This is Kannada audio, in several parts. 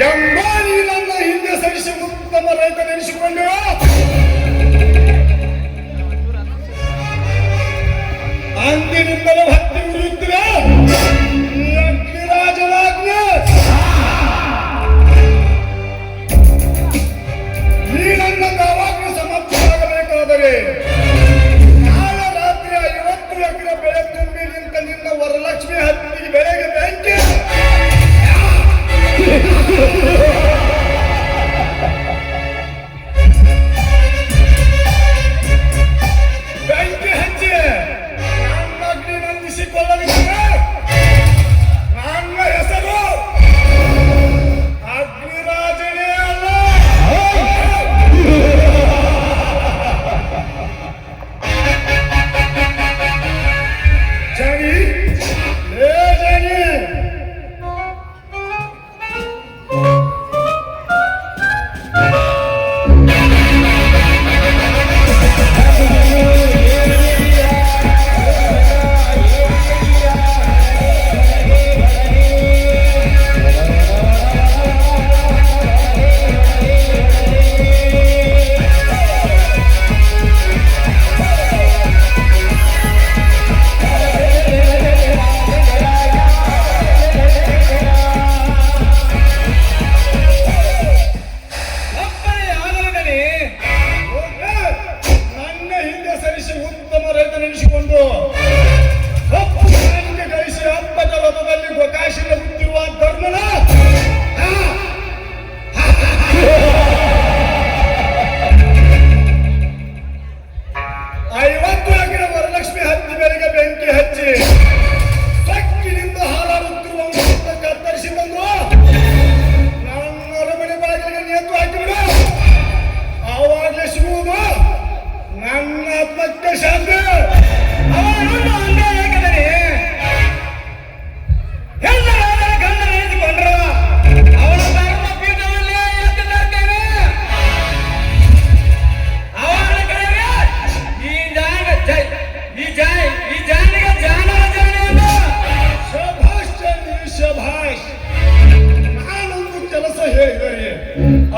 ಎಂಬಾನಿ ನನ್ನ ಹಿಂದೆ ಸರಿಸಿ ಉತ್ತಮ ರೈತನೆನಿಸಿಕೊಂಡು ಅಂದಿನಿಂದಲೂ ಹತ್ತಿ ಉರಿಯುತ್ತಿವೆ ಅಗ್ನಿರಾಜನಾಜ್ಞೆ. ಈ ನನ್ನ ದಾವಾಗ್ನಿ ಸಮರ್ಥವಾಗಬೇಕಾದರೆ ನಾಳೆ ರಾತ್ರಿ 50 ಎಕರೆ ಬೆಳೆ ತುಂಬಿ ನಿಂತ ನಿನ್ನ ವರಲಕ್ಷ್ಮಿ ಹತ್ತಿಗೆ ಬೆಳೆಗೆ ಬೆಂಕಿ ಹಚ್ಚಿ ನನ್ನ ಅಗ್ನಿ ನಂದಿಸಿಕೊಳ್ಳಲಿಕ್ಕೆ ನನ್ನ ಹೆಸರು ಅಗ್ನಿರಾಜನೇ ಅಲ್ಲ. ಜನಿ ಲೇ ಜನಿ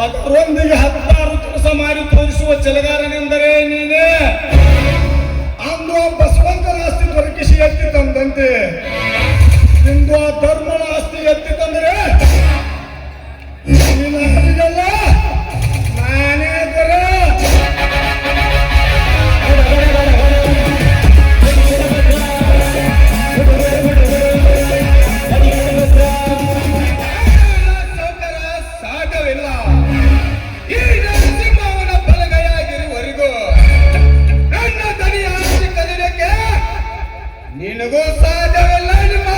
ಅದರೊಂದಿಗೆ 16 ಕೆಲಸ ಮಾಡಿ ತೋರಿಸುವ ಚೆಲಗಾರನೆಂದರೆ ನೀನೇ. ಅಂದು ಬಸವಂತನ ಆಸ್ತಿ ದೊರಕಿಸಿ ಎತ್ತಿ ತಂದಂತೆ ಇಂದು ಆ ಧರ್ಮನ ಆಸ್ತಿ ಎತ್ತಿ ತಂದರೆ ನೀನಲ್ಲ ನಾನೇ ದೊರ. ನಿನಗೂ ಸಾಧ್ಯವಿಲ್ಲ. ನಿಮ್ಮ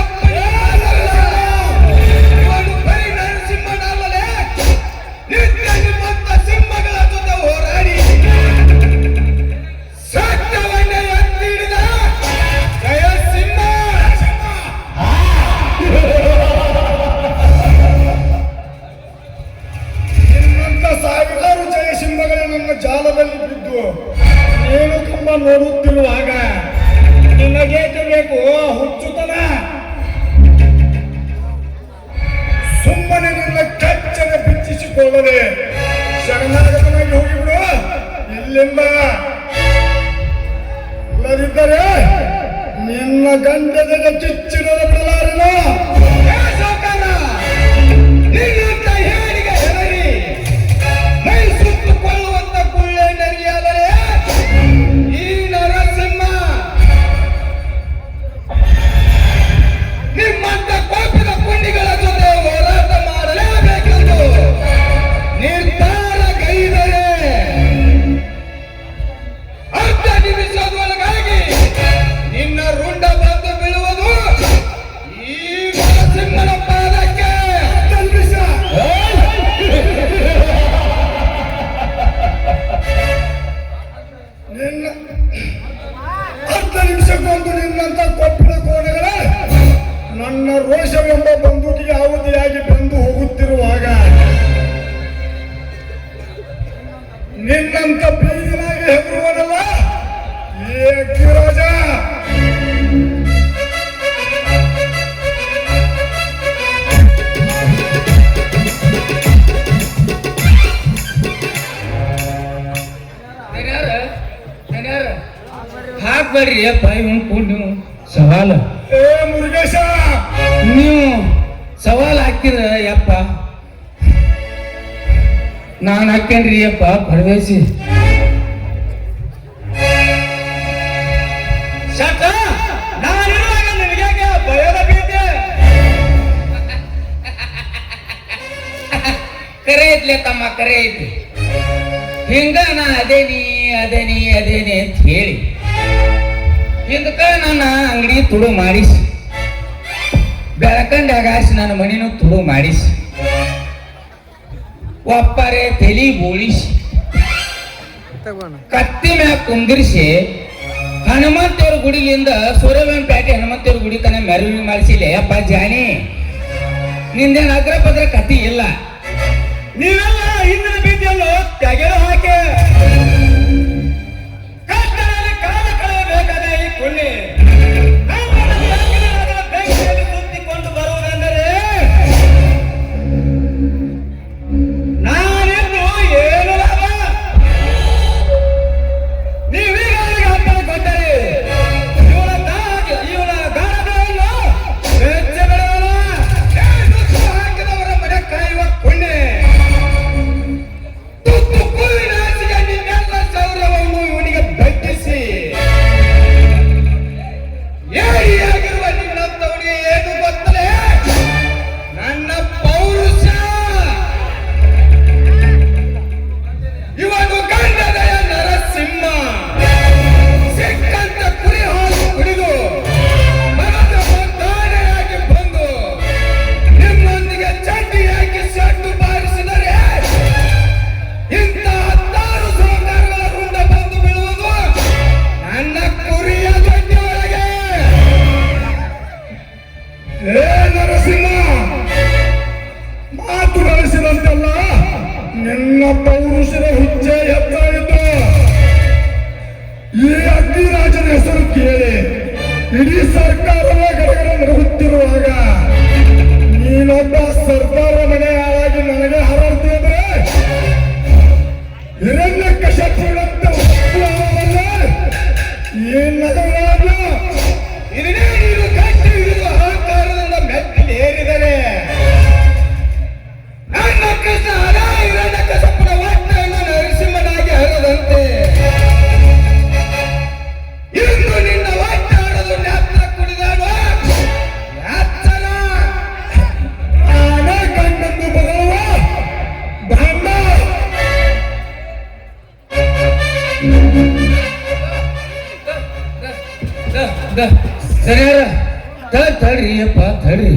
ಬರೀ ನರಸಿಂಹನಲ್ಲದೆ ನಿತ್ಯ ನಿಮ್ಮಂತ ಸಿಂಹಗಳ ಜೊತೆ ಹೋರಾಡಿ ಸತ್ಯವನ್ನೇ ಎತ್ತಿ ಹಿಡಿದ ಜಯ ಸಿಂಹ. ನಿನ್ನಂತ ಸಾವಿರಾರು ಜಯ ಸಿಂಹಗಳು ನನ್ನ ಜಾಲದಲ್ಲಿ ಬಿದ್ದು ನೀನು ತುಂಬ ನೋಡುತ್ತಿರುವಾಗ ನಿನಗೇಕೆ ಬೇಕು ಹುಚ್ಚುತನ? ಸುಮ್ಮನೆ ನಿನ್ನ ಕಚ್ಚನ ಬಿಚ್ಚಿಸಿಕೊಳ್ಳದೆ ಶರಣಾಗತನಾಗಿ ಹೋಗಿಬಿಡು ಇಲ್ಲಿಂದ. ಇಲ್ಲದಿದ್ದರೆ ನಿನ್ನ ಗಂಡನಿಗೆ ಕಿಚ್ಚಿಡದ ಬಿಡಲಾರನು. ನಿನ್ನಂತ ಹೇಳಿಗೆ ಹೆದರಿ ಮೈ ಸುತ್ತುಕೊಳ್ಳುವಂತ ಗುಳ್ಳೆ ನರಿಯಾದರೆ ಈ ನರಸಿಂಹ ನಿಮ್ಮಂತ ಕೋಪದ ಪುಂಡಿಗಳ ಜೊತೆ ಹೋರಾಟ ಮಾಡಲೇಬೇಕೆಂದು ನಿರ್ಧಾರ ಕೈದರೆ ಅರ್ಧ ನಿಮಿಷದೊಳಗಾಗಿ ನಿನ್ನ ರುಂಡ ಬಂದು ಬೀಳುವುದು ಹಾಕ್ಬೇಡ್ರಿ ಅಪ್ಪ ಇವನು ನೀವು ಸವಾಲ ಏ ಮುರುಗೇಶ, ನೀವು ಸವಾಲ್ ಹಾಕಿರ ಯಪ್ಪ ನಾನು ಹಾಕೇನ್ರಿ ಅಪ್ಪ ಪರದೇಶಿ ನಾನಿರುವಾಗ ನಿನಗೆ ಭಯದ ಭೀತಿ. ಕರೆ ಐತ್ಲೆ ತಮ್ಮ ಕರೆ ಐತಿ ಹಿಂಗ ನಾ ಅದೇನಿ ಅದೇನಿ ಅದೇನಿ ಅಂತ ಹೇಳಿ ಹಿಂದಕ್ಕ ನನ್ನ ಅಂಗಡಿ ತುಡು ಮಾಡಿಸಿ ಬೆಳಕಂಡಾಗಾಸಿ ನನ್ನ ಮನಿನೂ ತುಡು ಮಾಡಿಸಿ ಒಪ್ಪಾರೆ ತಲಿ ಬೋಳಿಸಿ ಕತ್ತಿ ಮ್ಯಾಗ ಕುಂದಿರಿಸಿ ಹನುಮಂತೇವ್ರ ಗುಡಿಲಿಂದ ಸೂರ್ಯವಂಪೇಟೆ ಹನುಮಂತೇವ್ರ ಗುಡಿ ತನ ಮೆರವಣಿಗೆ ಮಾಡಿಸಿಲ್ಲ ಅಪ್ಪ ಜಾನಿ ನಿಂದೇನು ಅಗ್ರ ಪದ್ರ ಕತ್ತಿ ಇಲ್ಲ. ನೀವೆಲ್ಲ ಹಿಂದಿನ ಬೀದಿಯನ್ನು ತೆಗೆದು ಹಾಕಿ ಕಷ್ಟದಲ್ಲಿ ಕಾಲ ಕಳೆಯಬೇಕಾದ ಈ ಪುಣ್ಯ ಬೆಂಕಿಯಲ್ಲಿ ಸುತ್ತಿಕೊಂಡು ಬರುವುದೆಂದರೆ ನಾನಿನ್ನು ಏನು ಲಾಭ? ನೀವೀಗ ಅಪ್ಪನ ಕೊಟ್ಟರೆ ಇವನ ಗಾಢಗಳನ್ನು ಬೆಚ್ಚ ಬೆಳೆಯೋಣ. ಹಾಕಿದವರ ಮನೆ ಕಾಯುವ ಪುಣ್ಯ ಸೌರವನ್ನು ಇವನಿಗೆ ಬೆಟ್ಟಿಸಿ ಏರಿಯಾಗಿರುವ ನಿನ್ನಂತವನಿಗೆ ಏನು ಗೊತ್ತಲೇ? ನನ್ನ ಪೌರುಷ. ಇವನು ಗಂಡದಯ ನರಸಿಂಹ ಸಿಕ್ಕಂತ ಕುರಿ ಹಾಲು ಕುಡಿದು ಮನದಾನೆಯಾಗಿ ಬಂದು ನಿಮ್ಮೊಂದಿಗೆ ಚಡ್ಡಿಯಾಗಿ ಸಡ್ಡು ಬಾರಿಸಿದರೆ ಇಂಥ 16 ಸೋದರಗಳ ರುಂಡ ಬಂದು ಬೀಳುವುದು ನನ್ನ ಕುರಿಯ ಜೊತೆಯೊಳಗೆ. ಏ ನರಸಿಂಹ, ಮಾತು ನಡೆಸಿದಂತೆಲ್ಲ ನಿನ್ನ ಪೌರುಷದ ಹುಚ್ಚೆ ಎತ್ತಾಯಿತು. ಈ ಅಗ್ನಿರಾಜನ ಹೆಸರು ಕೇಳಿ ಇಡೀ ಸರ್ಕಾರವೇ ಗಡಗಡ ನಡುಗುತ್ತಿರುವಾಗ ನೀನೊಬ್ಬ ಸರ್ದಾರ ಮನೆ ಹಾಳಾಗಿ ನನಗೆ ಹರಡ್ತಿದ್ರೆ ಹಿರಣ್ಯ ಕಶಪುರಂತ ಈ ನಗರಾಜ ಇದನ್ನೇ ನೀನು ಕಟ್ಟಿ ಹಿಡಿದು ಅಹಂಕಾರದಿಂದ ಮೆಟ್ಟಿಲೇರಿದರೆ ನನ್ನ ಕೃಷ್ಣ ಅದ ಹಿರಣ್ಯ ಕಶಪುರ ಹೊಟ್ಟೆಯನ್ನು ನರಸಿಂಹನಾಗಿ ಹರದಂತೆ ಇಂದು ನಿನ್ನ ಒಟ್ಟಾಡಲು ನ್ಯಾತ್ರ ಕುಡಿದಾಡುವ ಯಾಚನ ನಾನೇ ಗಂಡನ್ನು ಬದಲುವ ಬ್ರಹ್ಮ. ಸರಿಯಾರ ತಡ್ರಿ ಅಪ್ಪ ತಡ್ರಿ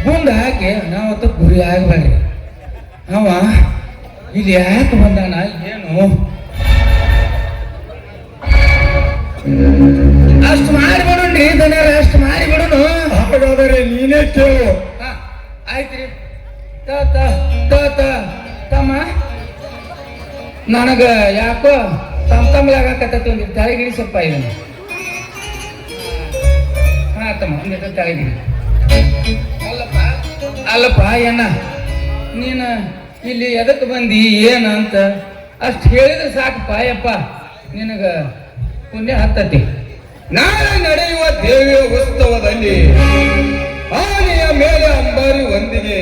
ಮುಂದೆ ಹಾಕಿ ನಾವತ್ತ ಗುರಿ ಆಗಬೇಡ್ರಿ. ಅವ ಇಲ್ಲಿ ಯಾಕೆ ಬಂದಾನ ಏನು ಅಷ್ಟು ಮಾಡಿಬಿಡ್ರಿ ದನಿಯಾರ, ಅಷ್ಟು ಮಾಡಿಬಿಡೋನು. ಹಾಗಾದರೆ ನೀನೇ ಕೇಳು. ಆಯ್ತ್ರಿ ತಮ್ಮ ನನಗ ಯಾಕೋ ತಮ್ಮಲಾಗಕತ್ತೈತಿ ಒಂದು ತಲೆಗಿಡಿಸಪ್ಪ ಇದನ್ನು. ಹಾ ತಮ್ಮ ಒಂದಿಟ್ಟು ತಲೆಗಿಡಿ. ಅಲ್ಲಪ್ಪ ಏನ ನೀನು ಇಲ್ಲಿ ಎದಕ್ಕೆ ಬಂದಿ ಏನು ಅಂತ ಅಷ್ಟು ಹೇಳಿದ್ರೆ ಸಾಕಪ್ಪ ಯಪ್ಪ, ನಿನಗ ಪುಣ್ಯ ಹತ್ತತಿ. ನಾಳೆ ನಡೆಯುವ ದೇವಿಯ ಉತ್ಸವದಲ್ಲಿ ಆನೆಯ ಮೇಲೆ ಅಂಬಾರಿ ಒಂದಿಗೆ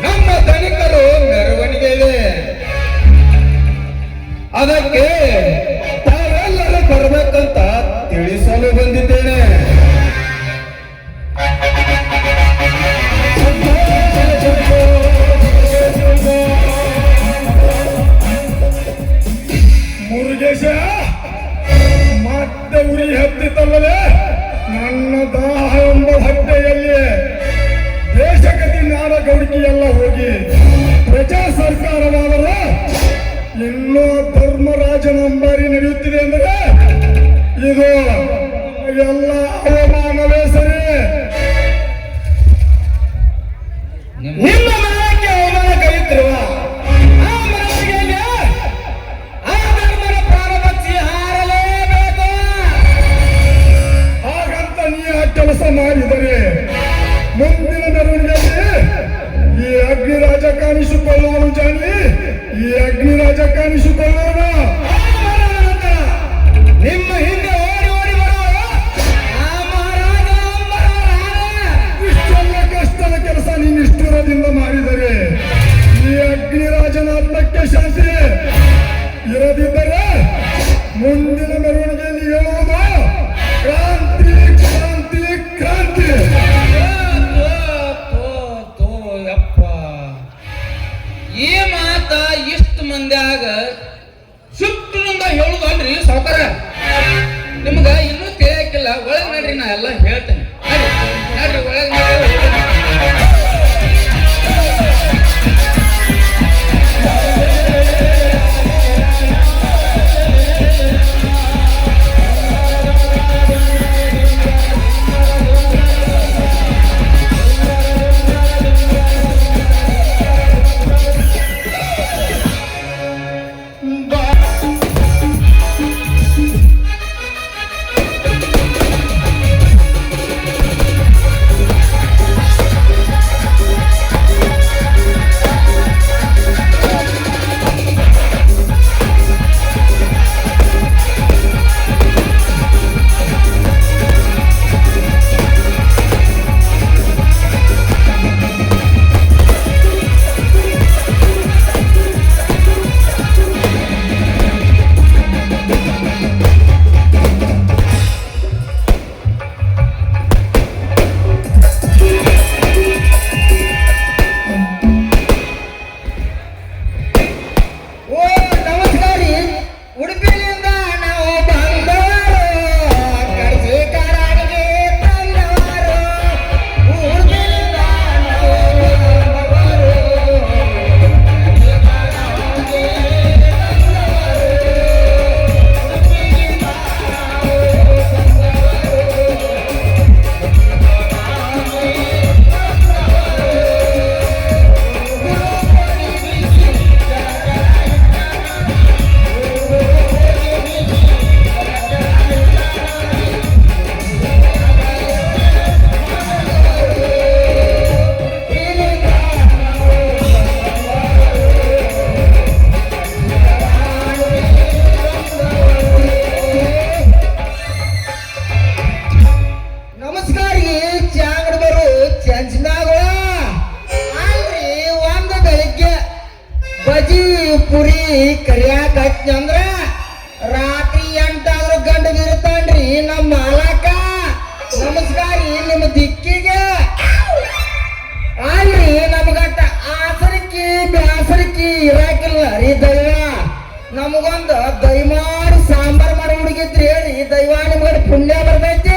ನಮ್ಮ ಧನಿಕರು ಮೆರವಣಿಗೆ ಇದೆ. ಅದಕ್ಕೆ ತಾವೆಲ್ಲರೂ ಬರಬೇಕಂತ ತಿಳಿಸಲು ಬಂದಿದ್ದೇನೆ. ಮುರುಗೇಶ, ಮತ್ತೆ ಉರಿ ಹತ್ತಿತ್ತಲ್ಲವೇ? ನನ್ನ ದಾಹ ಎಂಬ ಹತ್ಯೆಯಲ್ಲಿ ದೇಶಗತಿ ನಾಡ ಗೌಡಿಕೆಯೆಲ್ಲ ಹೋಗಿ ಪ್ರಜಾ ಸರ್ಕಾರವಾದರೆ ಇನ್ನೂ ಧರ್ಮರಾಜನ ಅಂಬಾರಿ ನಡೆಯುತ್ತಿದೆ ಅಂದರೆ ಇದು ಎಲ್ಲ ಅವಮಾನವೇ ಸರಿ. ನಿಮ್ಮ ಮನಕ್ಕೆ ಅವಮಾನ ಕಲಿತಿರುವ ಆ ಮನಸ್ಸಿಗೆ ಆ ಧರ್ಮದ ಪ್ರಾಣಪಕ್ಷಿ ಹಾರಲೇಬೇಕು. ಹಾಗಂತ ನೀ ಆ ಕೆಲಸ ಮಾಡಿದರೆ ಮುಂದಿನ ಮೆರವಣಿಗೆಯಲ್ಲಿ ಈ ಅಗ್ನಿರಾಜ ಕಾಣಿಸಿಕೊಳ್ಳುವನು ಜಾನಿ, ಈ ಅಗ್ನಿರಾಜ ಕಾಣಿಸಿಕೊಳ್ಳುವನು. ನಿಮ್ಮ ಹಿಂದೆ ಓಡಿ ಹೇಳ್ರಿ ನಾ ಎಲ್ಲ ಹೇಳ್ತೇನೆ ನಡ್ರಿ ಒಳಗೆ ಬಜಿ ಪುರಿ ಕರಿಯಾಕ ಅಂದ್ರ ರಾತ್ರಿ 8 ಆದ್ರೂ ಗಂಡ ಬಿರ್ತಾನ್ರಿ ನಮ್ಮ ಮಾಲಕ. ನಮಸ್ಕಾರ ನಿಮ್ಮ ದಿಕ್ಕಿಗೆ ಅಲ್ರಿ ನಮಗಟ್ಟ ಆಸರಿಕಿ ಬ್ಯಾಸರಿಕಿ ಇರಾಕಿಲ್ಲ ರೀ ದೈವ. ನಮಗೊಂದು ದಯಮಾಡಿ ಸಾಂಬಾರ್ ಮಾಡಿ ಹುಡುಗಿದ್ರಿ ಹೇಳಿ ದೈವ ನಿಮ್ಗಡೆ ಪುಣ್ಯ ಬರ್ತೈತಿ.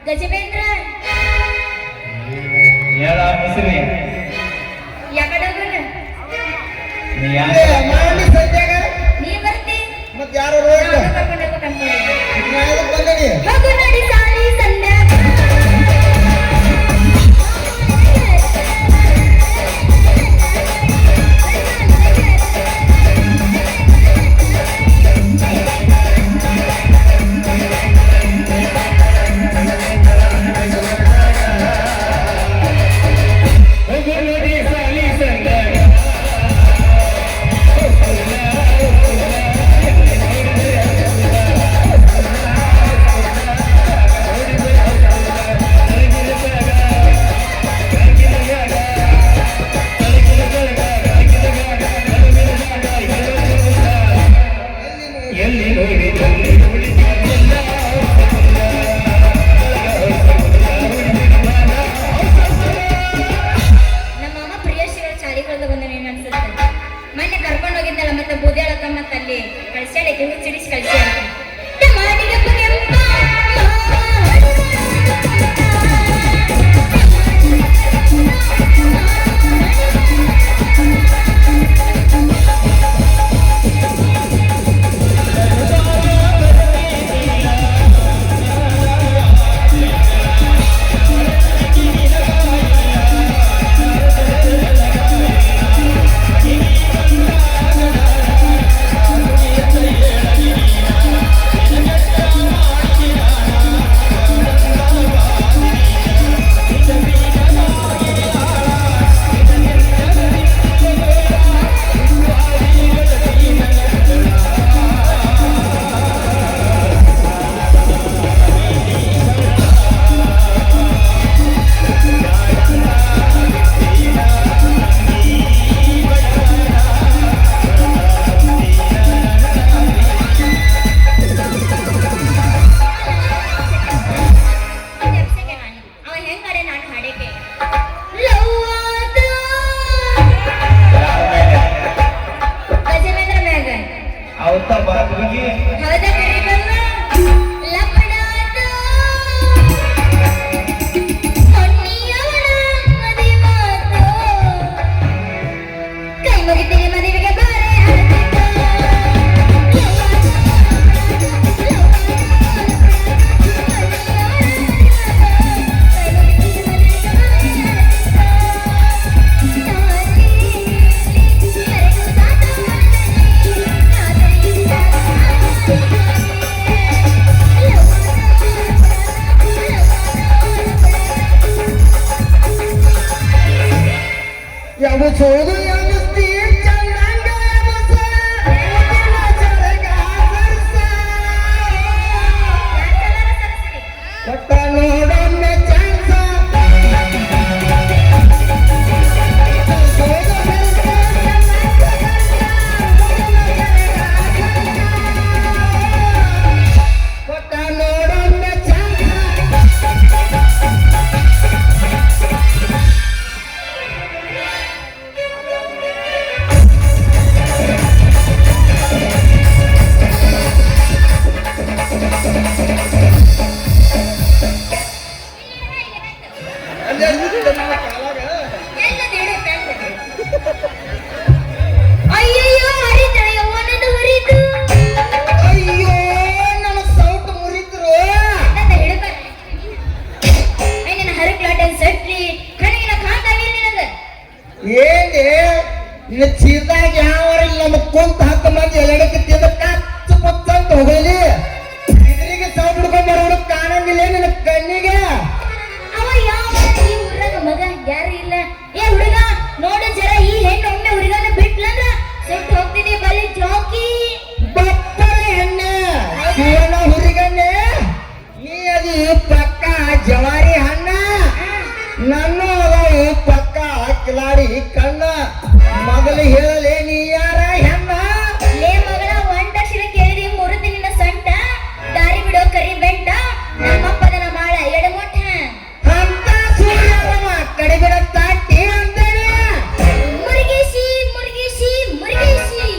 ಗಜಬೇಂದ್ರ ಯಾರ ಹೆಸರು ಯಾಕಡೆ ನೀ ಮಾಡಿ ಸಂಜೆಗ ನೀ ಬರ್ತಿ ಮತ್ ಯಾರು ರೋಗ ನಾನು ಕರ್ಕೊಂಡು ಹೋಗ್ಬೇಕು ಅನ್ಕೊಂಡಿದ್ದೆ. ನಾ ಎದಕ್ ಬಂದೇನಿ ಹೋಗು ನಡಿ ಸಾಲಿ ಸಂಧ್ಯಾಗ. ನಮ್ಮಮ್ಮ ಪ್ರಿಯಶಿಗಳ ಚಾರಿಗಳದ ಬಂದ ನೀನು ಅನ್ಸುತ್ತೆ. ಮೊನ್ನೆ ಕರ್ಕೊಂಡು ಹೋಗಿದ್ದಲ್ಲ ಮತ್ತೆ ಬೂದ್ಯಾಳಕ್ಕ ಮತ್ತೆ ಅಲ್ಲಿ ಕಳ್ಸ್ಯಾಡಕ್ಕೆ ಹುಚ್ಚಿಡಿಸಿ ಕಳ್ಸ್ಯಾಡ ಮಾಡಿಗಪ್ಪ ಕೆಂಪ ಯಾವ ಸೋದು ಯಾವಸ್ತಿ ಚಂದಂಗ ಯಾವಸ ಓದಿನ ಜರಗ ಸರ್ಸ ಕೊಟ್ಟ ನೋಡೊಮ್ಮೆ ಚಾನ್ಸ ಸೋದು ಬೆಲ್ಸ ಚಂದಂಗ ಕೊಟ್ಟ ನೋಡೊಮ್ಮೆ ಚಾನ್ಸ ಅಯ್ಯಯ್ಯೋ ಹರಿತಾಳೆ ಅವನದು ಹುರಿದು ಅಯ್ಯೋ ನನ್ನ ಸೌಟ್ ಮುರಿದ್ರು ನನ್ನ ಹಿಡಬಾರ ನನ್ನ ಹರಕ್ಲಾಟನ್ ಸಟ್ರಿ ಕಣಗಿನ ಖಾತಾಗಿಲ್ಲ ನಿನಗ ಏನೇ ನಿನ್ನ ಚೀರ್ದಾಗ ಯಾವಾರ ಇಲ್ಲ ನಮ್ಮ ಕುಂತ 10 ಮಂದಿ ಎಲ್ಲಡಕ್ಕೆ ತಿಂದ ಕಚ್ಚ ಪಚ್ಚ ಅಂತ ಹೋಗಲಿ ಇದ್ರಿಗೆ ಸೌಟ್ ಹಿಡ್ಕೊಂಡ್ ಬರೋಡು ಕಾಣಂಗಿಲ್ಲ ನಿನ್ನ ಕಣ್ಣಿಗೆ ಅವ ಯಾವ ಈ ಊರಾಗ ಮಗ ಯಾರು ಇಲ್ಲ ಏ ಹುಡುಗ ನೋಡು ಜರ ಈ ಹೆಣ್ಣು ಒಮ್ಮೆ ಹುಡುಗನ ಬಿಟ್ಲಂದ್ರ ಸುಟ್ಟು ಹೋಗ್ತೀನಿ ಬಲಿ ಜೋಕಿ ಬಪ್ಪರೆ ಹೆಣ್ಣೆ ಶಿವನ ಹುರಿಗಣ್ಣೆ ನೀ ಅದು ಪಕ್ಕ ಜವಾರಿ ಹಣ್ಣ ನನ್ನ ಅದಾವು ಪಕ್ಕ ಕಿಲಾಡಿ ಕಣ್ಣ ಮೊದಲು ಹೇಳಲೆ ನೀ ಯಾರ ಹೆಣ್ಣ ಲೇ ಮಗಳ ಒಂದಕ್ಷರ ಕೇಳಿದಿ ಮುರಿದು ನಿನ್ನ ಸಂಟ ದಾರಿ ಬಿಡೋ ಕರಿ ಬೆಂಟ ನಮ್ಮಪ್ಪದನ ಮಾಳ ಎಡಮೊಟ್ಟ ಅಂತ ಸೂರ್ಯವ ಕಡಿಬಿಡ ತಾಟಿ ಅಂತೇಳಿ ಮುರುಗೇಶಿ ಮುರುಗೇಶಿ ಮುರುಗೇಶಿ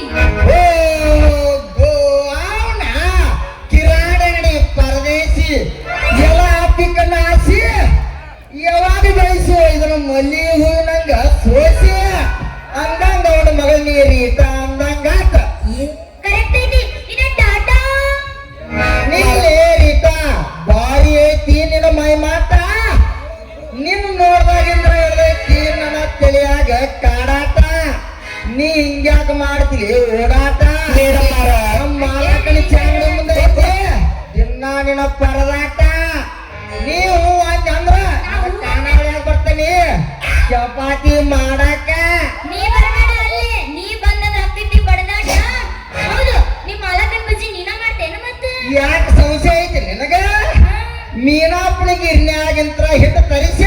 ಓ ಗೋ ಅವನ ಕಿರಾಡಗಡಿ ಪರದೇಶಿ ಎಲ್ಲ ಅಪ್ಪಿಕನ್ನ ಆಸಿ ಯಾವಾಗ ಬೆಳೆಸು ಇದನ್ನ ಮಲ್ಲಿ ಹೂವಿನಂಗ ಸೋಸಿ ಅಂದಂಗ ಅವನ ಮಗಳ ನೀರೀತ ಅಂದಂಗಾತ ಕರೆಕ್ಟ್ ಐತಿ ಇದ ಟಾಟಾ ನಿಲ್ಲೇ ರೀತ ಬಾರಿ ಐತಿ ನಿನ್ನ ಮೈ ಮಾತ ನಿನ್ ನೋಡ್ದಾಗಿಂದ್ರ ಹೇಳ್ದೈತಿ ನನ್ನ ತಲೆಯಾಗ ಕಾಡಾಟ ನೀ ಹಿಂಗ್ಯಾಕ ಮಾಡ್ತೀವಿ ಓಡಾಟ ಮಾಲಕನಿ ಚಂದ ಮುಂದೈತಿ ದಿನ ನಿನ್ನ ಪರದಾಟ ನೀವು ಅಂದ್ರ ಕಾಣಾವಳಿಯಾಗ ಬರ್ತಾನಿ ಚಪಾತಿ ಮಾಡಾಕ ನೀ ಬರಬೇಡ ಅಲ್ಲಿ ನೀ ಬಂದದ ಹತ್ತಿದ್ದಿ ಬಡದಾಟ ಹೌದು ನಿಮ್ಮ ಮಾಲಕನ್ ಬಜ್ಜಿ ನೀನ ಮಾಡ್ತೇನ ಮತ್ತೆ ಯಾಕೆ ಸಂಶಯ ಐತಿ ನಿನಗ ಮೀನಾಪಣಿಗೆ ಇರ್ನ್ಯಾಗಿಂತ್ರ ಹಿಟ್ಟು ತರಿಸ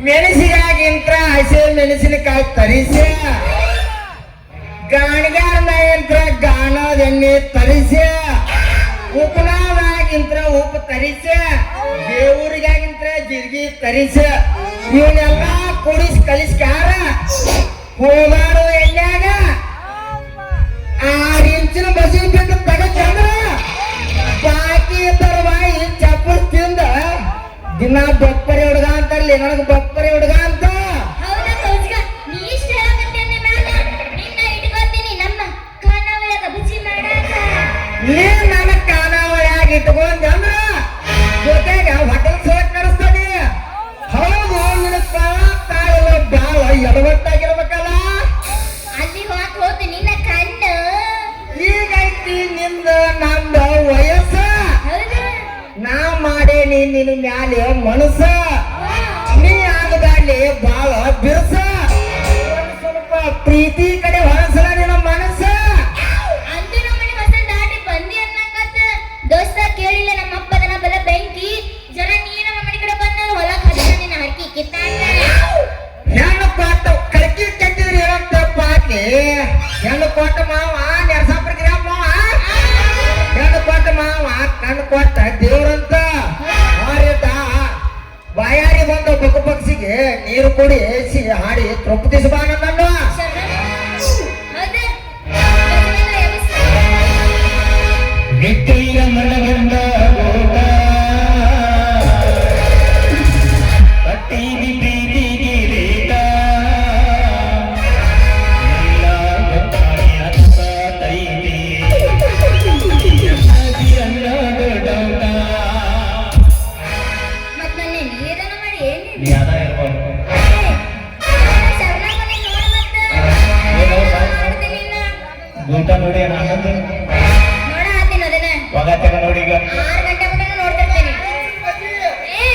ಮೆಣಸಿಗಾಗಿಂತ್ರ ಹಸಿ ಮೆಣಸಿನಕಾಯಿ ತರಿಸ ಗಾಣಿಗಾರನ ಯಂತ್ರ ಗಾಣದ ಎಣ್ಣೆ ತರಿಸ ಉಪ್ಪನಾಗಿಂತ್ರ ಉಪ್ಪು ತರಿಸ ದೇವರಿಗಾಗಿಂತ್ರ ಜೀರಿಗೆ ತರಿಸ ಇವನ್ನೆಲ್ಲ ಕುಡಿಸಿ ಕಲಿಸ್ಕ್ಯಾರ ಹೋಗಾಡೋ ಎಣ್ಣೆಗ 6 ಇಂಚಿನ ಬಸಿ ಬಿಟ್ಟು ತಗಂದ್ರ ಬಾಕಿ ತರವಾಯಿ ಚಪ್ಪಲ್ ತಿಂದ ದಿನ ಬಪ್ಪರಿ ಹುಡುಗ ಅಂತಾರಲಿ ನನಗೆ ಬಪ್ಪರಿ ಹುಡುಗ ಅಂತ ಹೌದಾ ಕೌಜ್ಗ ನೀ ಇಷ್ಟ ಹೇಳಕತ್ತಿ ಅಂದ ಮ್ಯಾಲ ನಿನ್ನ ಇಟ್ಕೊತೀನಿ ನಮ್ಮ ಖಾನಾವಳಿಯಾಗ ಬಜ್ಜಿ ಮಾಡಾಕ ನೀ ನನ್ನ ಕಾನಾವಳಿಯಾಗ ಇಟ್ಕೊಂಡ ಅಂದ್ರ ಜೊತೆಗೆ ಹೋಟೆಲ್ ಸೋಟ್ ನಡೆಸ್ತಾನೆ ಹೌದು ನಿನ್ನ ತಾಯಿಲ್ಲ ಬಾಳ ಎಡವಟ್ಟಾಗಿರ್ಬೇಕಲ್ಲ ಅಲ್ಲಿ ಹೋತ್ ನಿನ್ನ ಕಣ್ಣು ಈಗೈತಿ ನಿಂದ ನಂದ ವಯಸ್ಸ ಹೌದಾ ನಾ ಮಾಡೇನಿ ನಿನ್ನ ಮ್ಯಾಲೆ ಮನಸ್ಸ ನೀ ಆಗದಾಗ್ಲಿ ಬಾಳ ಬಿರ್ಸ ಒಂದ್ ಸ್ವಲ್ಪ ಪ್ರೀತಿ ಕಡೆ ಹೊರಸಲ ನಿನ್ನ ಮನಸ್ಸ ಅಂತೂ ನಮ್ಮನೆ ಹೊಸ ದಾಟಿ ಬಂದಿ ಅನ್ನಂಗತ್ತ ದೋಸ್ತ ಕೇಳಿಲ್ಲ ನಮ್ಮ ಅಪ್ಪದನ ಬಲ ಬೆಂಕಿ ಜರ ನೀ ನಮ್ಮ ಮನೆ ಕಡೆ ಬಂದ ಹೊಲ ಕಷ್ಟ ನಿನ್ನ ಹರಕಿ ಕಿತ್ತಾಟ ಹೆಣ್ಣು ಕೊಟ್ಟ ಕಡ್ಕಿ ಕೆಟ್ಟಿದ್ರಿ ಏನಂತ ಪಾಕಿ ಹೆಣ್ಣು ಕೊಟ್ಟ ಮಾವ ನೆರಸಾಪುರ ಗಿರಾಮ ಮಾವ ಹೆಣ್ಣು ಕೊಟ್ಟ ಮಾವ ಕಣ್ಣು ಕೊಟ್ಟ ದೇವ್ರಂತ ಹಾರಿದ ಬಾಯಾರಿ ಬಂದ ಬೊಕ್ಕ ಪಕ್ಷಿಗೆ ನೀರು ಕುಡಿ ಹಾಡಿ ತೃಪ್ತಿಸಬಾನ ನನ್ನ ಹೌದಾ ಗಜವೆಲ್ಲ ಎಬ್ಬಿಸಿ. ನಿತ್ಯ ಮನಗಂಡ ಓಟ ಕಟ್ಟೀನಿ ಪ್ರೀತಿ ಗಿರೀಟ ನೀಲಾಗ ಪಾಣಿಯತ್ತ ತೈಲಿ ಎನ್ನದಿ ಅನ್ನದ ಡೌಟ ಮತ್ ನನ್ನೆ ನೀರನ್ನ ಮಾಡಿ ಏನ್ ನೀ ಅದ ಇರ್ಬೋದು ಶರಣ ಮನೆ ನೋಡ ಮತ್ತ ಏನೋ ಮಾಡ್ತೀನಿ ನಿನ್ನ. ಊಟ ನೋಡಿ ಆನಂದ್ ನೋಡ ಹಾಕ್ತೀನಿ ಅದನ್ನ ಒಗತ್ತಾಗ ನೋಡಿ ಈಗ 6 ಗಂಟೆ ಮಟನ ನೋಡ್ತಿರ್ತೀನಿ ಏ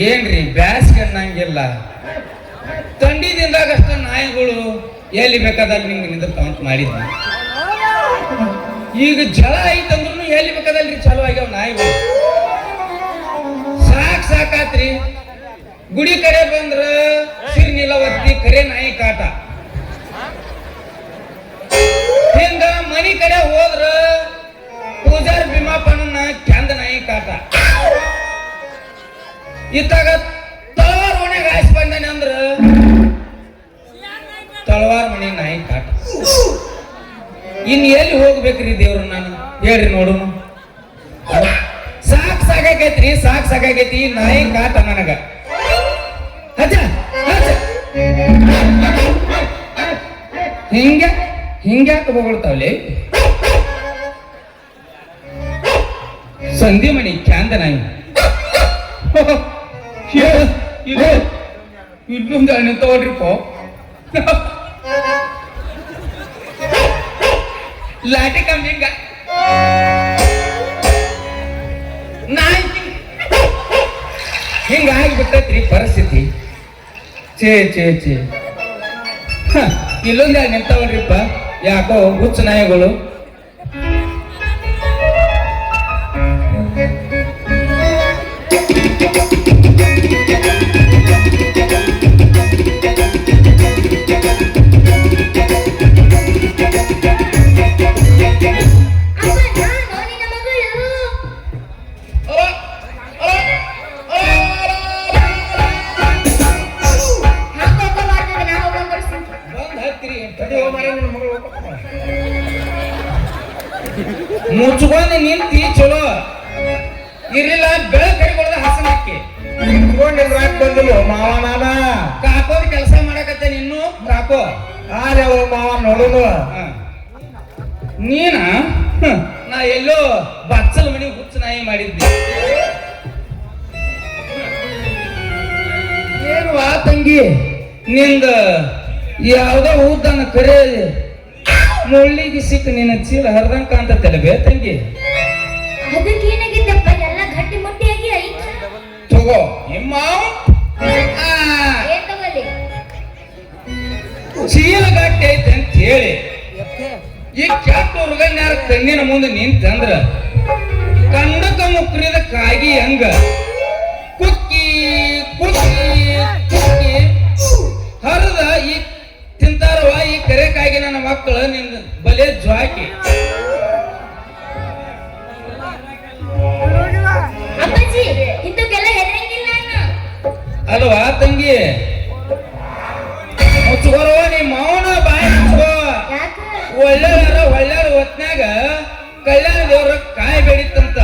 ಏನ್ರಿ ಬ್ಯಾಸ್ಗೆ ಅನ್ನಂಗಿಲ್ಲ. ಥಂಡಿ ದಿನದಾಗ ಅಷ್ಟ ನಾಯಿಗಳು ಎಲ್ಲಿ ಬೇಕಾದಲ್ಲಿ ನಿಮ್ಗೆ ನಿಂದಿರ್ತಾವಂತ ಮಾಡಿದ್ವಿ. ಈಗ ಜಳ ಐತಂದ್ರೂ ಎಲ್ಲಿ ಬೇಕಾದಲ್ಲಿ ಚಲೋ ಆಗ್ಯಾವ ನಾಯಿಗಳು. ಸಾಕಾತ್ರಿ. ಗುಡಿ ಕಡೆ ಬಂದ್ರ ಸಿರ್ನಿಲ್ಲ ಒತ್ತಿ ಕರೆ ನಾಯಿ ಕಾಟ. ಹಿಂಗ ಹಂಗ ಮನಿ ಕಡೆ ಹೋದ್ರ ಪೂಜಾರಿ ಭೀಮಾಪಣ್ಣನ ಕೆಂದ ನಾಯಿ ಕಾಟ ಇತ್ತಾಗ ತಳವಾರ ಮನೆಗೆ ಆಯ್ಸಿ ಬಂದಾನೆ ಅಂದ್ರ ತಳವಾರ ಮನೆ ನಾಯಿ ಕಾಟ ಇನ್ ಎಲ್ಲಿ ಹೋಗ್ಬೇಕ್ರಿ ದೇವ್ರು ನಾನು ಹೇಳ್ರಿ ನೋಡು ಸಾಕಾಗೈತ್ರಿ ಸಾಕಾಗೈತಿ ನಾಯಿ ಕಾಟ ನನಗ ಹಚ್ಚ ಹಚ್ಚ ಹಿಂಗ್ಯಾಕ ಹೊಗಳ್ತಾವ್ಲಿ ಸಂಧಿ ಮಣಿ ಕ್ಯಾಂದ ನಾಯಿ ಇಲ್ಲೊಂದು ನಿಂತವಲ್ರಿಪ್ಪ ಲಾಟಿ ಕಮ್ಮಿಂಗ ನಾಯಿ ಹಿಂಗಾಗ್ಬಿಟ್ಟೈತ್ರಿ ಪರಿಸ್ಥಿತಿ ಚೇ ಇಲ್ಲೊಂದು ನಿಂತವಲ್ರಿಪ್ಪ ಯಾಕೋ ಹುಚ್ಚ ನಾಯಿಗಳು ಮುಚ್ಕೊಂಡು ನಿಂತಿ ಚಲೋ ಇರ್ಲಿಲ್ಲ ಬೆಳಕ್ ಕಡಿಗೊಳ್ದ ಹಸನ ಹಾಕಿ ಬಂದಿಲ್ಲ ಮಾವ ನಾನ ಕಾಕೋದ್ ಕೆಲಸ ಮಾಡಕತ್ತೆ ನಿನ್ನು ಕಾಕೋ ಆರೆ ಮಾವ ನೋಡುದು ನೀನ ನಾ ಎಲ್ಲೋ ಬಚ್ಚಲ ಮನಿ ಹುಚ್ಚ ನಾಯಿ ಮಾಡಿದ್ದೆ ಏನು ಆ ತಂಗಿ ನಿಂದ ಯಾವ್ದೋ ಊದನ ಕರೆ ಮುಳ್ಳಿಗೆ ಸಿಕ್ಕ ನಿನ್ನ ಚೀಲ ಹರಿದಂಗ ಕಾಂತಲ್ಲ ಬೇ ತಂಗಿ ಅದಕ್ಕೆ ಏನಾಗಿದ್ದಪ್ಪ ಎಲ್ಲ ಗಟ್ಟಿ ಮುಟ್ಟಿಯಾಗಿ ಐತ ತಗೋ ನಿಮ್ಮ ಏನ್ ತಗೊಳ್ಳಿ ಚೀಲ ಗಟ್ಟಿ ಐತೆ ಅಂತ ಹೇಳಿ ಈ ಕೆಟ್ಟ ಹುಡುಗನ್ಯಾರ ಕಣ್ಣಿನ ಮುಂದೆ ನಿಂತಂದ್ರ ಕಂಡಕ ಮುಕ್ರಿದ ಕಾಗಿ ಹಂಗ ಕುಕ್ಕಿ ಕುಕ್ಕಿ ಕುಕ್ಕಿ ಹರಿದ ಈ ತಿಂತಾರವ ಈ ಕರೆಕಾಗಿ ನನ್ನ ಮಕ್ಕಳು ನಿನ್ನ ಬಲೆ ಜ್ವಾಕಿ ಅಪ್ಪಾಜಿ ಇಂತಕ್ಕೆಲ್ಲ ಹೆದರಂಗಿಲ್ಲ ನಾನು ಅಲ್ವಾ ತಂಗಿ ಮುಚ್ಕೋರವ ನೀ ಮೌನ ಬಾಯಿ ಮುಚ್ಕೋ ಯಾಕ ಒಳ್ಳೆಯ ಹೊತ್ನ್ಯಾಗ ಕಲ್ಯಾಣ ದೇವ್ರ ಕಾಯಿ ಬೆಳಿತಂತ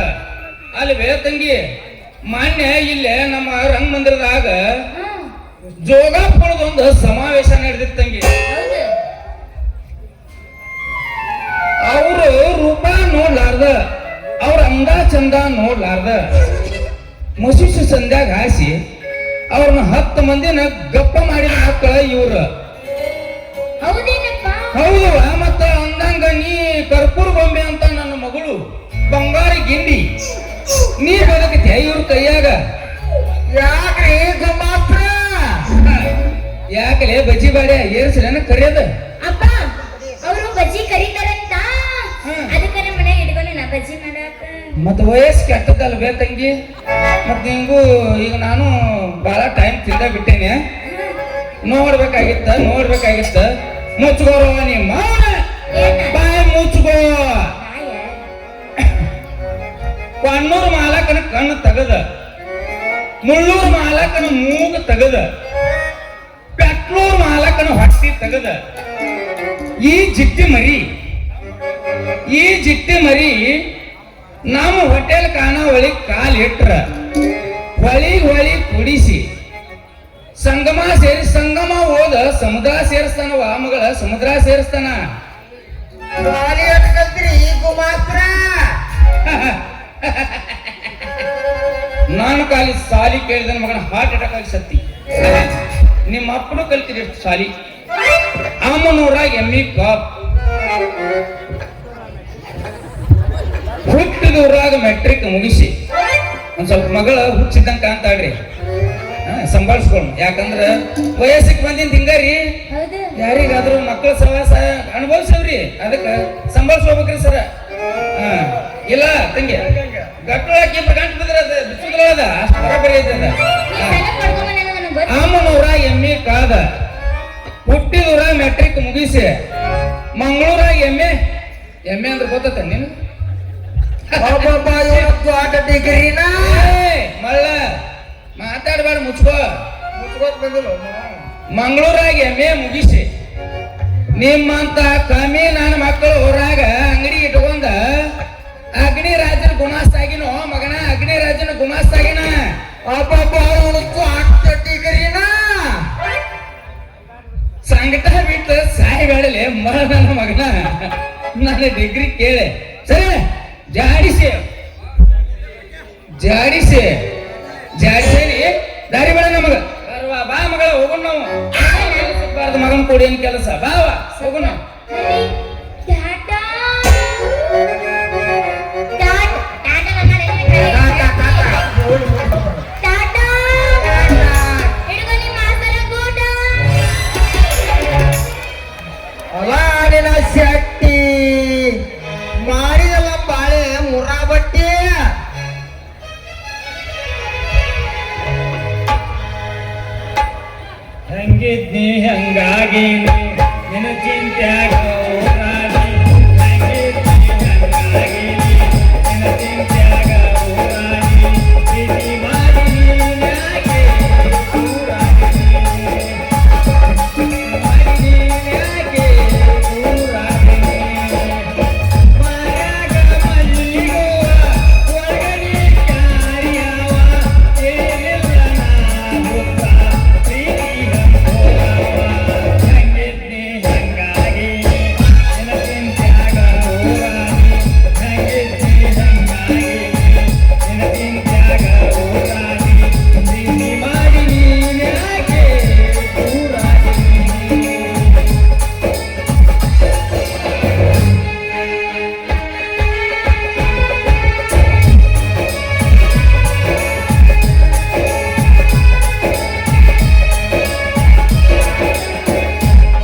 ಅಲ್ವೇ ತಂಗಿ ಮಾನ್ಯ ಇಲ್ಲೇ ನಮ್ಮ ರಂಗಮಂದಿರದಾಗ ಜೋಗಾಪುರದೊಂದು ಸಮಾವೇಶ ನಡೆದಿತ್ತು ತಂಗಿ ಹೌದು ಅವರು ರೂಪ ನೋಡ್ಲಾರ್ದ ಅವ್ರ ಅಂದ ಚಂದ ನೋಡ್ಲಾರ್ದ ಮಸುಸು ಸಂಧ್ಯಾಗ ಹಾಸಿ ಅವ್ರನ್ನ 10 ಮಂದಿನ ಗಪ್ಪ ಮಾಡಿದ ಮಕ್ಕಳ ಇವ್ರು ಹೌದೇನಪ್ಪ ಹೌದು ಮತ್ತ ಅಂದಂಗ ನೀ ಕರ್ಪೂರ ಗೊಂಬೆ ಅಂತ ನನ್ನ ಮಗಳು ಬಂಗಾರಿ ಗಿಂಡಿ ನೀ ಬದುಕತೆ ಇವ್ರ ಕೈಯಾಗ ಯಾಕ್ರಿ ಮಾತ್ರ ಯಾಕಲೆ ಬಜ್ಜಿ ಬಾಡ್ಯ ಏರ್ಸಲೇನ ಕರೆಯದ ಅಪ್ಪ ಅವರು ಬಜ್ಜಿ ಕರೀತಾರಂತ ಅದಕ್ಕೆ ನಮ್ಮ ಮನೆಗೆ ಇಟ್ಕೊಂಡು ನಾ ಬಜ್ಜಿ ಮಾಡಾಕ ಮತ್ತ ವಯಸ್ಸು ಕೆಟ್ಟದಲ್ಲ ಬೇ ತಂಗಿ ಮತ್ ನಿಂಗೂ ಈಗ ನಾನು ಬಹಳ ಟೈಮ್ ತಿಂದ ಬಿಟ್ಟೇನೆ ನೋಡ್ಬೇಕಾಗಿತ್ತ ಮುಚ್ಕೋರೋ ನೀ ಮಾವನ ಬಾಯಿ ಮುಚ್ಕೋ ಕಣ್ಣೂರು ಮಾಲಕನ ಕಣ್ಣು ತಗದ ಮುಳ್ಳೂರು ಮಾಲಕನ ಮೂಗ ತಗದ ಪೆಟ್ಲೂರು ಮಾಲಕನ ಹೊಟ್ಟಿ ತಗದ ಈ ಜಿಟ್ಟಿ ಮರಿ ನಮ್ಮ ಹೋಟೆಲ್ ಕಾಣ ಒಳಗೆ ಕಾಲಿಟ್ರ ಹೊಳಿ ಕುಡಿಸಿ ಸಂಗಮ ಹೋದ ಸಮುದ್ರ ಸೇರಿಸ್ತಾನವ ಮಗಳ ಸಮುದ್ರ ಸೇರಿಸ್ತಾನ ಮಾತ್ರ ನಾನು ಕಾಲಿ ಸಾಲಿ ಕೇಳಿದ ಮಗನ ಹಾರ್ಟ್ ಅಟ್ಯಾಕ್ ಆಗಿ ಸತ್ತಿ ನಿಮ್ಮ ಅಪ್ಪನು ಕಲ್ತಿರಿ ಸಾಲಿ ಅಮ್ಮನೂರಾಗ ಎಮ್ಮಿ ಕಾಪ್ ಹುಟ್ಟಿದೂರಾಗ ಮೆಟ್ರಿಕ್ ಮುಗಿಸಿ ಒಂದ್ ಸ್ವಲ್ಪ ಮಗಳ ಹುಚ್ಚಿದ್ದಂಗ ಕಾಣ್ತಾಳ್ರಿ ಸಂಭಾಳಿಸ್ಕೊಂಡು ಯಾಕಂದ್ರ ವಯಸ್ಸಿಗೆ ಬಂದಿಂದ ಹಿಂಗಾರಿ ಹೌದು ಯಾರಿಗಾದ್ರೂ ಮಕ್ಕಳ ಸವಾಸ ಅನುಭವಿಸವ್ರಿ ಅದಕ್ಕ ಸಂಭಾಳಿಸ್ಕೋಬೇಕ್ರಿ ಸರ ಇಲ್ಲ ತಂಗಿ ಗಟ್ಟೊಳಕ್ಕೆ ಗಂಟು ಬಿದ್ರೆ ಬಿಚ್ಚುದ್ರೊಳದ ಅಷ್ಟು ಬರಬರಿ ಐತದ ಅಮ್ಮನೂರ ಎಮ್ಮೆ ಕಾದ ಹುಟ್ಟಿದೂರ ಮೆಟ್ರಿಕ್ ಮುಗಿಸಿ ಮಂಗಳೂರಾಗ ಎಮ್ಮೆ ಎಮ್ಮೆ ಅಂದ್ರೆ ಗೊತ್ತ ನೀನು ಒಬ್ಬೊಬ್ಬ ಇವತ್ತು ಆಟ ಡಿಗ್ರಿನ ಮಳ್ಳ ಮಾತಾಡಬೇಡ ಮುಚ್ಕೋ ಮುಚ್ಕೋತ್ ಬಂದಿಲ್ಲ ಮಂಗಳೂರಾಗ ಎಮ್ಮೆ ಮುಗಿಸಿ ನಿಮ್ಮಂತ ಕಮ್ಮಿ ನನ್ನ ಮಕ್ಕಳು ಊರಾಗ ಅಂಗಡಿ ಇಟ್ಕೊಂಡ ಅಗ್ನಿ ರಾಜನ ಗುಮಾಸ್ತಾಗಿನೋ ಮಗನ ಅಗ್ನಿ ರಾಜನ ಗುಮಾಸ್ತಾಗಿನ ಒಬ್ಬೊಬ್ಬ ಇವತ್ತು ಆಟ ಡಿಗ್ರಿನ ಸಂಕಟ ಬಿಟ್ಟು ಸಾಯಿಬೇಡಲೆ ಮಳ ನನ್ನ ಮಗನ ನನ್ನ ಡಿಗ್ರಿ ಕೇಳೆ ಸರಿ ಜಾಡಿಸಿ ಜಾಡಿಸಿ ಜಾಡಿಸೇನಿ ದಾರಿ ಬೇಡ ನಮಗ ಬಾ ಮಗಳ ಹೋಗೋಣ ನಾವು ಮಗನ ಕೊಡಿ ಏನ್ ಕೆಲಸ ಬಾವ ಹೋಗೋಣ ಟಾಟಾ ಟಾಟಾ ಹಿಡ್ಕೊ ನಿಮ್ಮ ಆಸನ ಗೂಟ. ಅಲಾಡಿನ ಶೆಟ್ಟಿ ಮಾಡಿದಲ್ಲ ಬಾಳೆ ಮುರಾ ಬಟ್ಟಿ ಹಂಗಿದ್ನಿ ಹಂಗಾಗಿ ನಿನ್ನ ಚಿಂತ್ಯಾಗ ಊರಾಡಿ ಹಂಗಿದ್ನಿ ಹಂಗಾಗಿ ನಿನ್ನ ಚಿಂತ್ಯಾಗ ಊರಾಡಿ ಪ್ರೀತಿ ಮಾಡಿ ನೀನ್ಯಾಕೆ ಊರಾಡಿ ಮಾಡಿ ನೀನ್ಯಾಕೆ ಊರಾಡಿ ಮರ್ಯಾಗ ಮಲ್ಲಿಗುವ ಒಳಗನಿ ಕ್ಯಾರಿಯವ ಏನಿಲ್ಲ ನಾ ಹುತ್ತ ಪ್ರೀತಿ ಹಂಗಿದ್ನಿ ಹಂಗಾಗಿ ನಿನ್ನ ಚಿಂತ್ಯಾಗ ಊರಾಡಿ ಹಂಗಿದ್ನಿ ಹಂಗಾಗಿ ನಿನ್ನ ಚಿಂತ್ಯಾಗ ಊರಾಡಿ ಪ್ರೀತಿ ಮಾಡಿ ನೀನ್ಯಾಕೆ ಊರಾಡಿ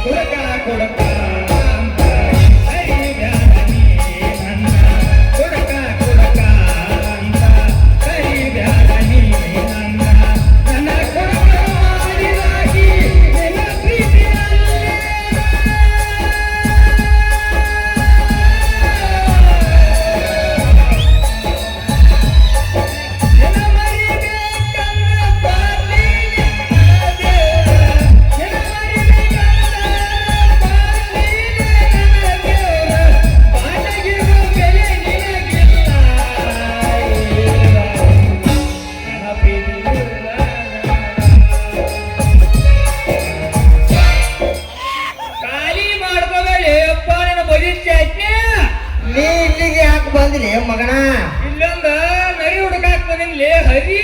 ಕುಡಕ ಕುಡಕ ಅಂತ ಕರಿಬ್ಯಾಡ ನೀ ನನ್ನ ಕುಡಕ ಕುಡಕ ಅಂತ ಕರಿಬ್ಯಾಡ ನೀ ನನ್ನ ನನ್ನ ಕುಡಕ ಮಾಡಿದಾಗಿ ನಿನ್ನ ಪ್ರೀತಿಯಲ್ಲಿ ನಿನ್ನ ಮರಿಬೇಕಂದ್ರ ಬಾರ್ಲಿ ನನ್ನ ದೇವ್ರ ನಿನ್ನ ಮರಿಬೇಕಂದ್ರ ಬಾರ್ಲಿ ನನ್ನ ದೇವ್ರ ಬಾಟಗಿರೋ ಬೆಲೆ ನಿನಗಿಲ್ಲ ನನ್ನ ಪ್ರೀತಿಯುಳ್ಳ ಖಾಲಿ ಮಾಡ್ಕೋಬೇಡಿ ಅಪ್ಪ ನಿನ್ನ ಬರೀ ಚಟ್ನಿ ನೀ ಇಲ್ಲಿಗೆ ಯಾಕೆ ಬಂದ್ರಿ ಮಗನ ಇಲ್ಲೊಂದ ನರಿ ಹುಡುಕಾಕ್ ಬಂದಿನ್ಲಿ ಹರಿ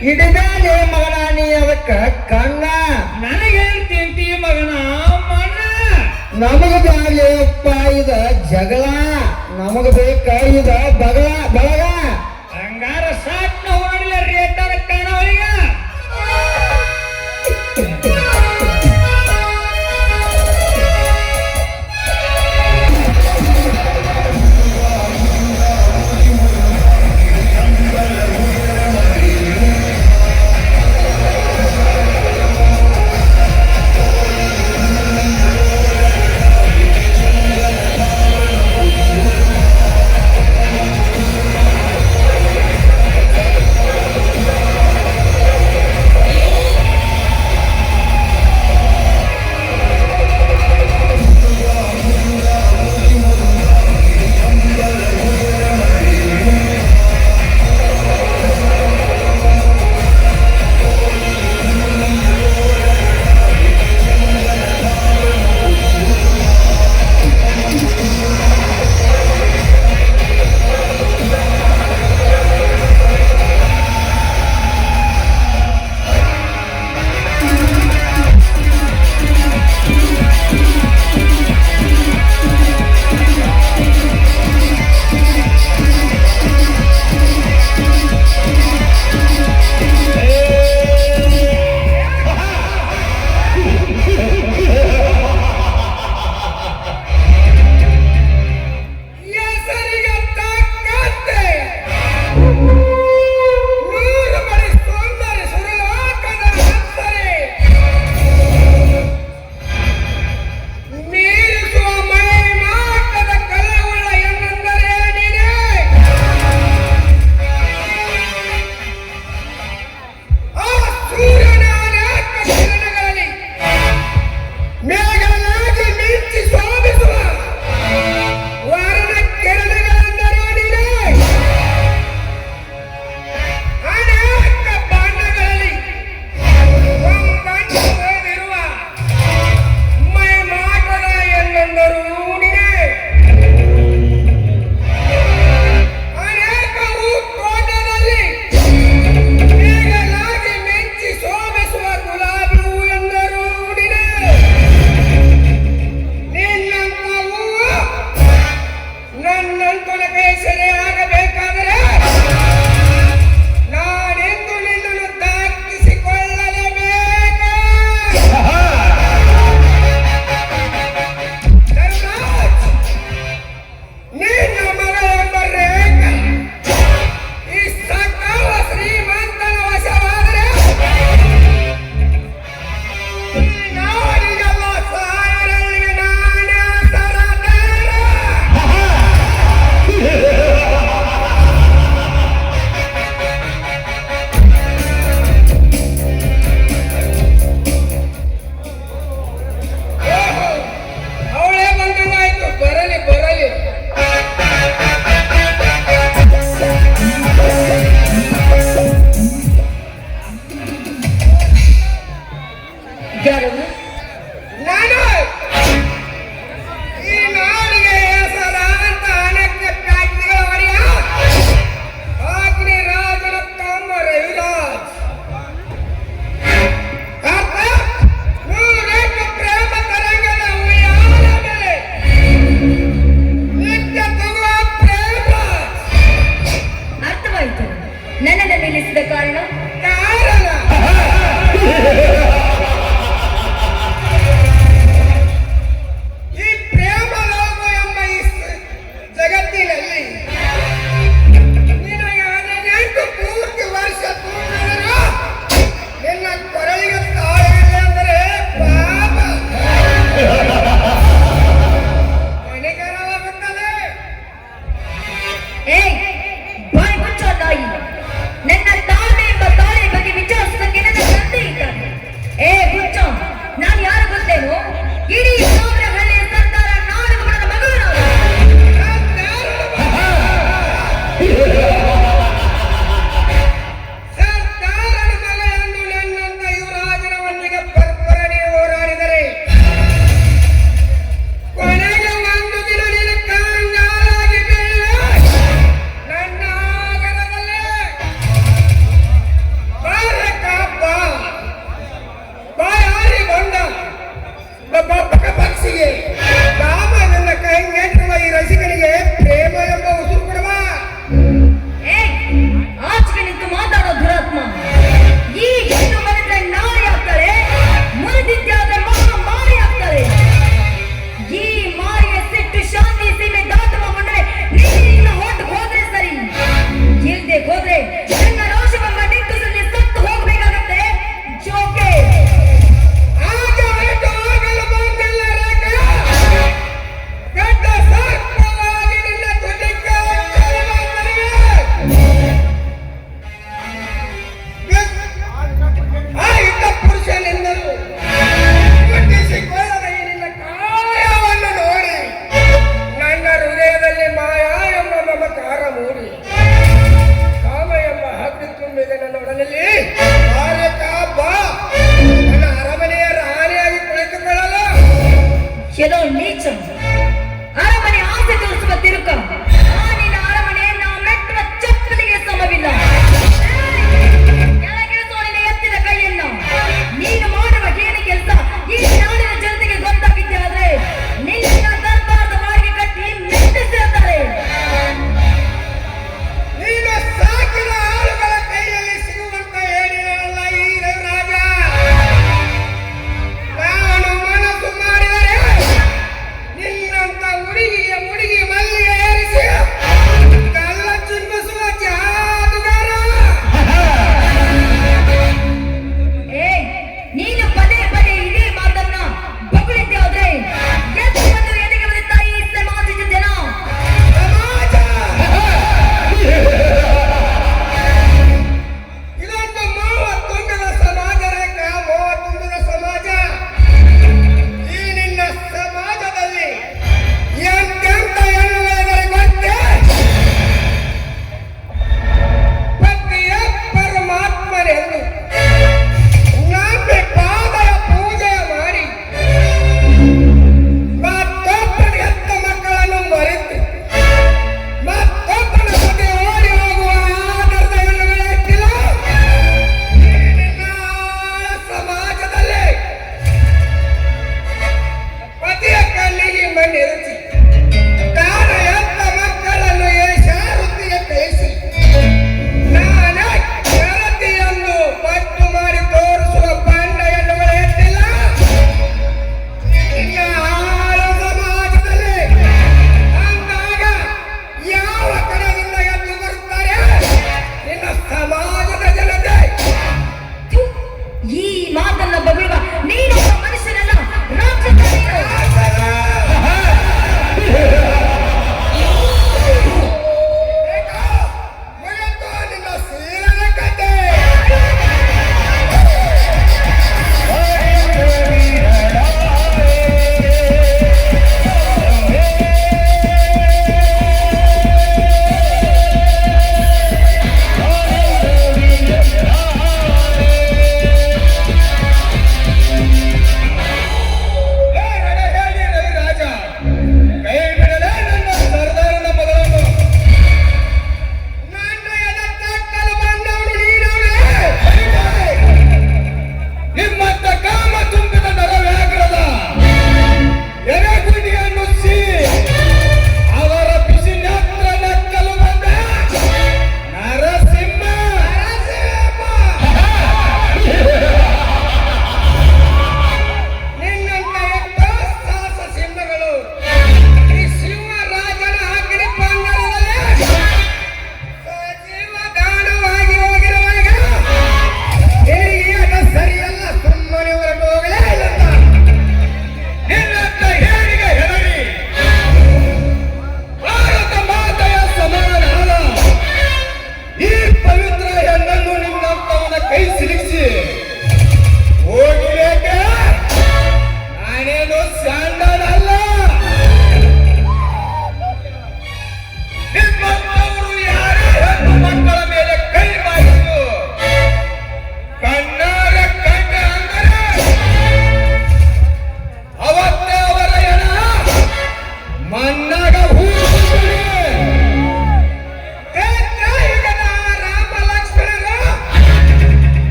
ಹಿಡಿದಾಲೆ ಮಗನ ನೀ ಅದಕ್ಕ ಕಣ್ಣ ನನಗೇನ್ ತಿಂತಿ ಮಗನ ಮಣ್ಣ ನಮಗ ಬ್ಯಾಲೆಪ್ಪ ಇದ ಜಗಳ ನಮಗ ಬೇಕ ಇದ ಬಗಳ ಬಳಗ ಹಂಗಾರ ಸಾಟ್ ನಾವು ನೋಡಿಲ್ಲ ರೇಟರ್ ಕಾಣವಳಿಗ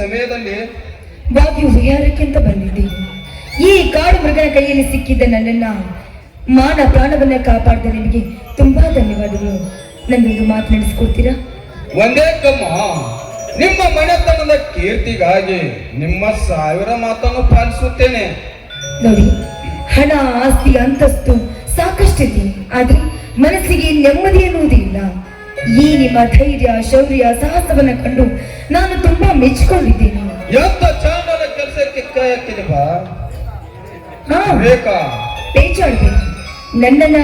ಸಮಯದಲ್ಲಿ ವಾಗ್ಯು ವಿಹಾರಕ್ಕೆಂತ ಬಂದಿದ್ದೇನೆ. ಈ ಕಾಡು ಮೃಗನ ಕೈಯಲ್ಲಿ ಸಿಕ್ಕಿದ್ದ ನನ್ನನ್ನ ಮಾನ ಪ್ರಾಣವನ್ನ ಕಾಪಾಡಿದ ನಿಮಗೆ ತುಂಬಾ ಧನ್ಯವಾದಗಳು. ನನ್ನೊಂದು ಮಾತನಾಡಿಸ್ಕೊಡ್ತೀರಾ? ಒಂದೇ ಕಮ್ಮ ನಿಮ್ಮ ಮನೆತನದ ಕೀರ್ತಿಗಾಗಿ ನಿಮ್ಮ 1000 ಮಾತನ್ನು ಪಾಲಿಸುತ್ತೇನೆ. ನೋಡಿ, ಹಣ ಆಸ್ತಿ ಅಂತಸ್ತು ಸಾಕಷ್ಟಿದೆ, ಆದ್ರೆ ಮನಸ್ಸಿಗೆ ನೆಮ್ಮದಿ ಎನ್ನುವುದೇ ಇಲ್ಲ. ಈ ನಿಮ್ಮ ಧೈರ್ಯ ಶೌರ್ಯ ಸಾಹಸವನ್ನ ಕಂಡು ನಾನು ತುಂಬಾ ಮೆಚ್ಚಿಕೊಂಡಿದ್ದೇನೆ. ಎಂತ ಚಾಂಡಲ ಕೆಲಸಕ್ಕೆ ಕೈ ಹಾಕಿದೆ ಬಾ ಹಾ, ಬೇಕಾ ಪೇಚಾಡ್ಬೇಕು. ನನ್ನನ್ನ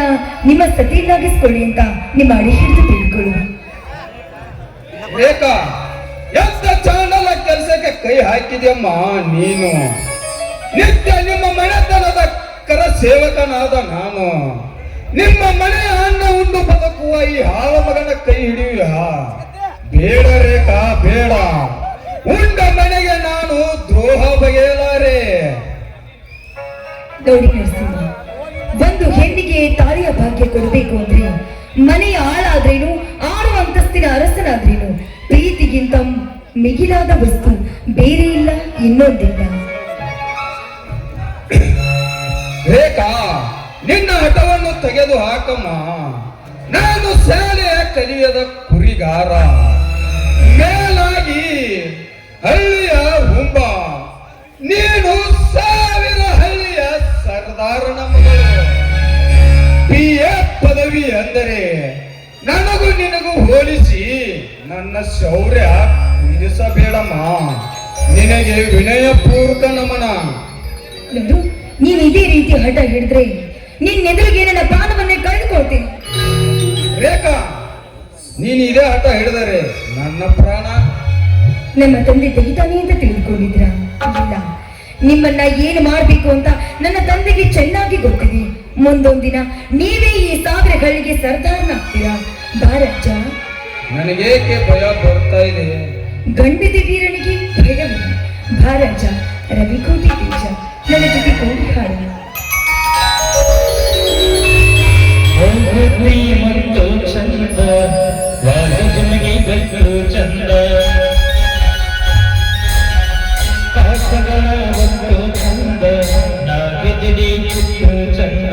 ನಿಮ್ಮ ಸತಿಯನ್ನಾಗಿಸ್ಕೊಳ್ಳಿ ಅಂತ ನಿಮ್ಮ ಅಡಿ ಹಿಡಿದು ಬೇಡಿಕೊಳ್ಳುವ. ಬೇಕಾ ಎಂತ ಚಾಂಡಲ ಕೆಲಸಕ್ಕೆ ಕೈ ಹಾಕಿದೆಯಮ್ಮ ನೀನು. ನಿತ್ಯ ನಿಮ್ಮ ಮನೆತನದ ಕರ ಸೇವಕನಾದ ನಾನು ನಿಮ್ಮ ಮನೆಯ ಅನ್ನ ಉಂಡು ಬದುಕುವ ಈ ಹಾಳ ಮಗನ ಕೈ ಹಿಡಿಯುವ ಬೇಡ ರೇಖಾ ಬೇಡ. ಉಂಡ ಮನೆಗೆ ನಾನು ದ್ರೋಹ ಬಗೆಯಲಾರೆ. ನೋಡಿ ನರಸಿಂಹ, ಒಂದು ಹೆಣ್ಣಿಗೆ ತಾಳಿಯ ಭಾಗ್ಯ ಕೊಡಬೇಕು ಅಂದ್ರೆ ಮನೆಯ ಆಳಾದ್ರೇನು, 6 ಅಂತಸ್ತಿನ ಅರಸನಾದ್ರೇನು, ಪ್ರೀತಿಗಿಂತ ಮಿಗಿಲಾದ ವಸ್ತು ಬೇರೆ ಇಲ್ಲ, ಇನ್ನೊಂದಿಲ್ಲ. ರೇಖಾ, ನಿನ್ನ ಹಠವನ್ನು ತೆಗೆದು ಹಾಕಮ್ಮ. ನಾನು ಶಾಲೆಯ ಕಲಿಯದ ಕುರಿಗಾರ, ಮೇಲಾಗಿ ಹಳ್ಳಿಯ ಹುಂಬ. ನೀನು 1000 ಹಳ್ಳಿಯ ಸರ್ದಾರನ ಮಗಳು. BA ಪದವಿ ಅಂದರೆ ನನಗೂ ನಿನಗೂ ಹೋಲಿಸಿ ನನ್ನ ಶೌರ್ಯ ಕುಂದಿಸಬೇಡಮ್ಮ. ನಿನಗೆ ವಿನಯಪೂರ್ವಕ ನಮನ. ನೋಡು, ನೀನ್ ಇದೇ ರೀತಿ ಹಠ ಹಿಡಿದ್ರೆ ನಿನ್ನೆದುರಿಗೆ ನನ್ನ ಪ್ರಾಣವನ್ನೇ ಕಳೆದುಕೊಳ್ತೀನಿ. ರೇಖಾ, ನೀನು ಇದೇ ಹಠ ಹಿಡಿದರೆ ನನ್ನ ಪ್ರಾಣ. ನಮ್ಮ ತಂದೆ ತೆಗಿತಾನೆ ಅಂತ ತಿಳಿದುಕೊಂಡಿದ್ರ? ಇಲ್ಲ, ನಿಮ್ಮನ್ನ ಏನು ಮಾಡ್ಬೇಕು ಅಂತ ನನ್ನ ತಂದೆಗೆ ಚೆನ್ನಾಗಿ ಗೊತ್ತಿದೆ. ಮುಂದೊಂದಿನ ನೀವೇ ಈ 1000 ಹಳ್ಳಿಗೆ ಸರ್ದಾರನಾಗ್ತೀರಾ. ಬಾರಜ್ಜ. ನನಗೇಕೆ ಭಯ ಬರ್ತಾ ಇದೆ? ಗಂಡಿದ ವೀರನಿಗೆ ಭಯವಿಲ್ಲ. ಬಾರಜ್ಜ, ರವಿಕೋಟಿ ತೇಜ ನನ್ನ ಜೊತೆ ಕೂಡಿ ಹಾಡೋಣ. ಮತ್ತು ಚಂದ ವಾಗಜನಿಗೆ ಗಲ್ಲು ಚಂದ ಕಾಸಗಳ ಒಂದು ಚಂದ ನಾವಿದಿರಿ ಚಂದ